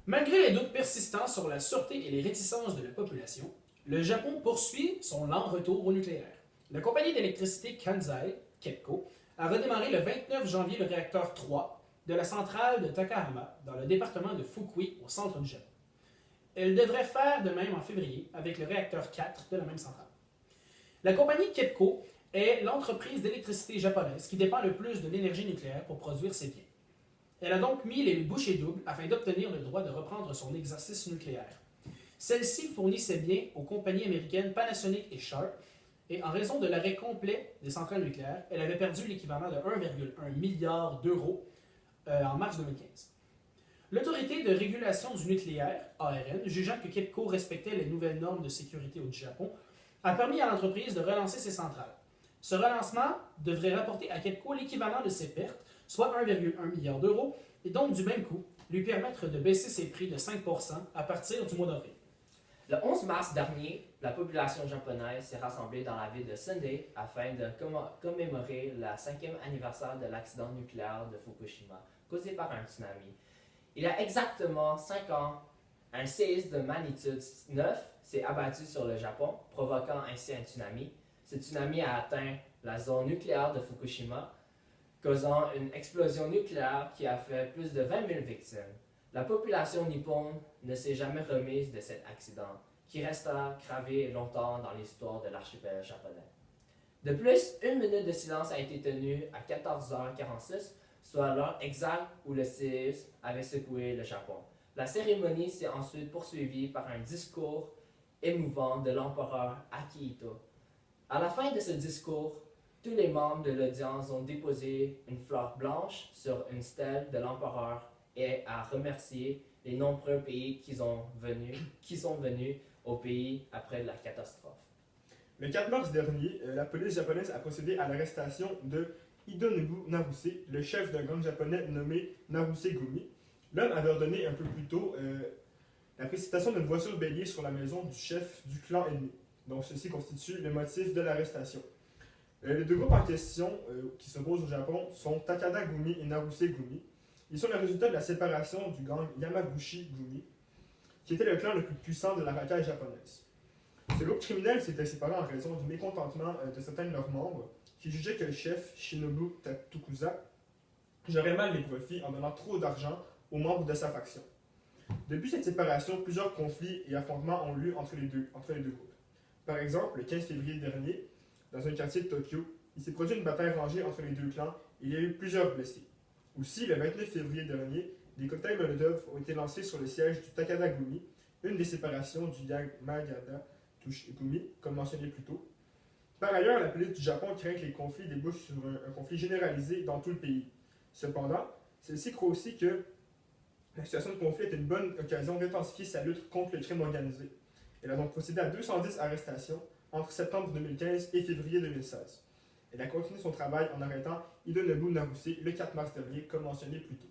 Malgré les doutes persistants sur la sûreté et les réticences de la population, le Japon poursuit son lent retour au nucléaire. La compagnie d'électricité Kansai, KEPCO, a redémarré le 29 janvier le réacteur 3 de la centrale de Takahama dans le département de Fukui au centre du Japon. Elle devrait faire de même en février avec le réacteur 4 de la même centrale. La compagnie KEPCO est l'entreprise d'électricité japonaise qui dépend le plus de l'énergie nucléaire pour produire ses biens. Elle a donc mis les bouchées doubles afin d'obtenir le droit de reprendre son exercice nucléaire. Celle-ci fournit ses biens aux compagnies américaines Panasonic et Sharp, et en raison de l'arrêt complet des centrales nucléaires, elle avait perdu l'équivalent de 1,1 milliard d'euros en mars 2015. L'autorité de régulation du nucléaire, ARN, jugeant que KEPCO respectait les nouvelles normes de sécurité au Japon, a permis à l'entreprise de relancer ses centrales. Ce relancement devrait rapporter à KEPCO l'équivalent de ses pertes, soit 1,1 milliard d'euros, et donc du même coup, lui permettre de baisser ses prix de 5% à partir du mois d'avril. Le 11 mars dernier, la population japonaise s'est rassemblée dans la ville de Sunday afin de commémorer le 5e anniversaire de l'accident nucléaire de Fukushima, causé par un tsunami. Il y a exactement 5 ans, un séisme de magnitude 9 s'est abattu sur le Japon, provoquant ainsi un tsunami. Ce tsunami a atteint la zone nucléaire de Fukushima, causant une explosion nucléaire qui a fait plus de 20 000 victimes. La population nippone ne s'est jamais remise de cet accident, qui restera gravé longtemps dans l'histoire de l'archipel japonais. De plus, une minute de silence a été tenue à 14h46, soit l'heure exacte où le séisme avait secoué le Japon. La cérémonie s'est ensuite poursuivie par un discours émouvant de l'empereur Akihito. À la fin de ce discours, tous les membres de l'audience ont déposé une fleur blanche sur une stèle de l'empereur et a remercié les nombreux pays qui sont venus au pays après la catastrophe. Le 4 mars dernier, la police japonaise a procédé à l'arrestation de Hidonobu Naruse, le chef d'un gang japonais nommé Naruse Gumi. L'homme avait ordonné un peu plus tôt la précipitation d'une voiture bélier sur la maison du chef du clan ennemi. Donc ceci constitue le motif de l'arrestation. Les deux groupes en question qui s'opposent au Japon sont Takada Gumi et Naruse Gumi. Ils sont le résultat de la séparation du gang Yamaguchi Gumi, qui était le clan le plus puissant de la racaille japonaise. Ce groupe criminel s'était séparé en raison du mécontentement de certains de leurs membres, qui jugeaient que le chef Shinobu Tatukusa gérait mal les profits en donnant trop d'argent aux membres de sa faction. Depuis cette séparation, plusieurs conflits et affrontements ont lieu entre les deux groupes. Par exemple, le 15 février dernier, dans un quartier de Tokyo, il s'est produit une bataille rangée entre les deux clans et il y a eu plusieurs blessés. Aussi, le 29 février dernier, des cocktails Molotov ont été lancés sur le siège du Takada Gumi, une des séparations du Yamagata Gumi, comme mentionné plus tôt. Par ailleurs, la police du Japon craint que les conflits débouchent sur un conflit généralisé dans tout le pays. Cependant, celle-ci croit aussi que la situation de conflit est une bonne occasion d'intensifier sa lutte contre le crime organisé. Elle a donc procédé à 210 arrestations entre septembre 2015 et février 2016. Elle a continué son travail en arrêtant Hidonobu Naruse le 4 mars dernier, comme mentionné plus tôt.